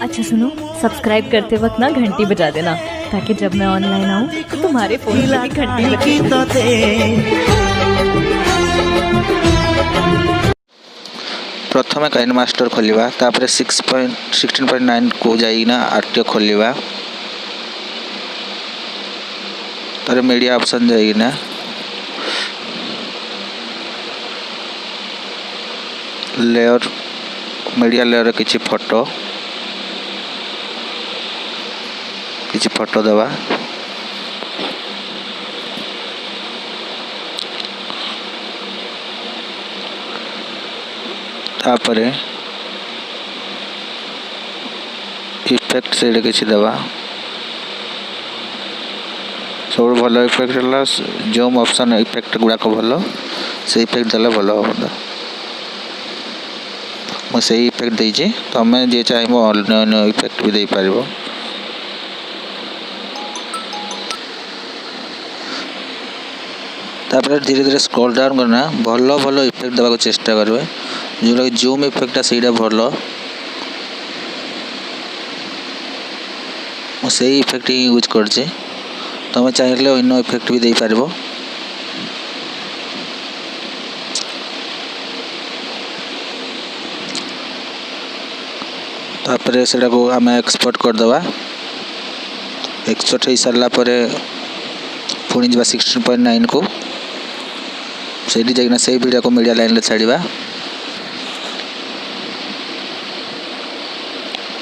अच्छा सुनो, सब्सक्राइब करते वक्त ना घंटी बजा देना, ताकि जब मैं ऑनलाइन आऊँ तो तुम्हारे फोन की भी घंटी बजे। प्रथम काइन मास्टर खोलिबा, तापर 16.9 को जाइना आरटीओ खोलिबा, तारे मीडिया ऑप्शन जाइना लेयर मीडिया लेयर किछि फोटो देवा। तापरे इफेक्ट से किछि देवा। सब भल इफेक्ट है जूम ऑप्शन इफेक्ट गुड़ाक भल से इफेक्ट देले भल हम। मुझे इफेक्ट देइछि, तमे जे चाहिबो अन्य इफेक्ट भी दे पारिबो। तापर धीरे धीरे स्क्रॉल डाउन करना, भल भल इफेक्ट देवा चेष्टा करबे। जो जूम इफेक्ट सीटा भल, मुझे इफेक्ट ही यूज करछे। तमे चाहिए अन्य इफेक्ट भी दे पारिबो। तापर सेटा को आम एक्सपोर्ट करदे। एक्सपोर्ट हो सारा पर पुणी जा 16.9 को से जाइना से वीडियो को मीडिया लाइन छाड़ा।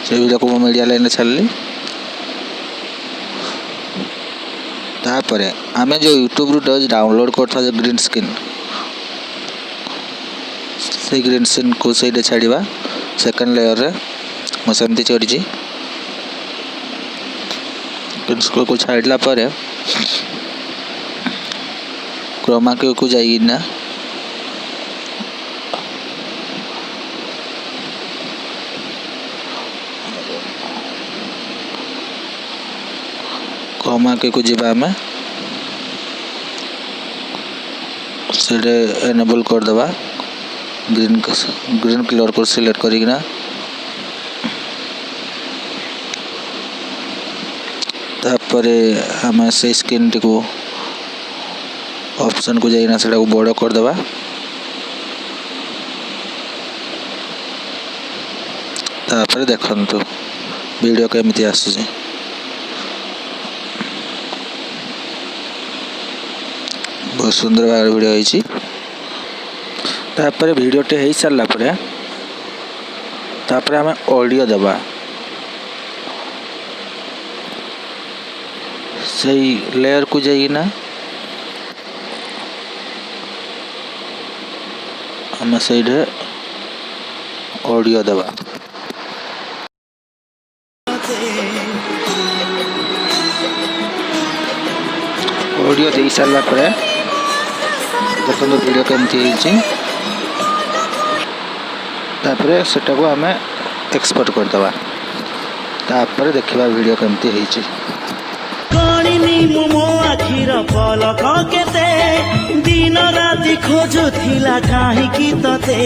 से वीडियो को मीडिया लाइन छाड़ी तापर आम जो यूट्यूब रू डाउनलोड करता जो ग्रीन स्क्रीन, से ग्रीन स्क्रीन को से छाड़ा सेकेंड लेयर रे। मुझे चढ़ी को छाड़ा पर क्रोमा को जाइना क्रोमा को जीवा आम से एनेबल करदे। ग्रीन कलर को सिलेक्ट करना तापर आम से स्क्रीन टी को ऑप्शन को जाइना से बड़ करदे। तापर देखंतु वीडियो केमिति आसुचे। बहुत सुंदर भाव वीडियो होइछि। तापर वीडियो टे हो सारा पर आम ऑडियो देवा। सही लेयर को जाइना आम से ऑडियो देवा। ऑडियो दे सारा पर देखो वीडियो केमती तापर सेटा को आम एक्सपोर्ट करदे। तापर देखा वीडियो केमती मो आखिर पलक केते दिन राति खोजुथिला काहीकि तते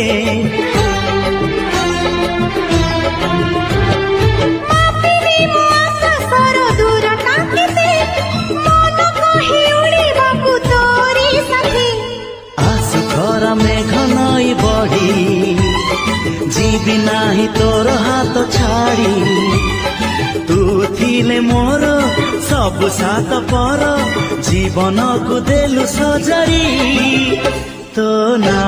आसु घर मेघ नई बढ़ी जीवी नाही तोर हाथ छाड़ी। तू थिले मोर सब सात पर जीवन को देलु सजरी तो ना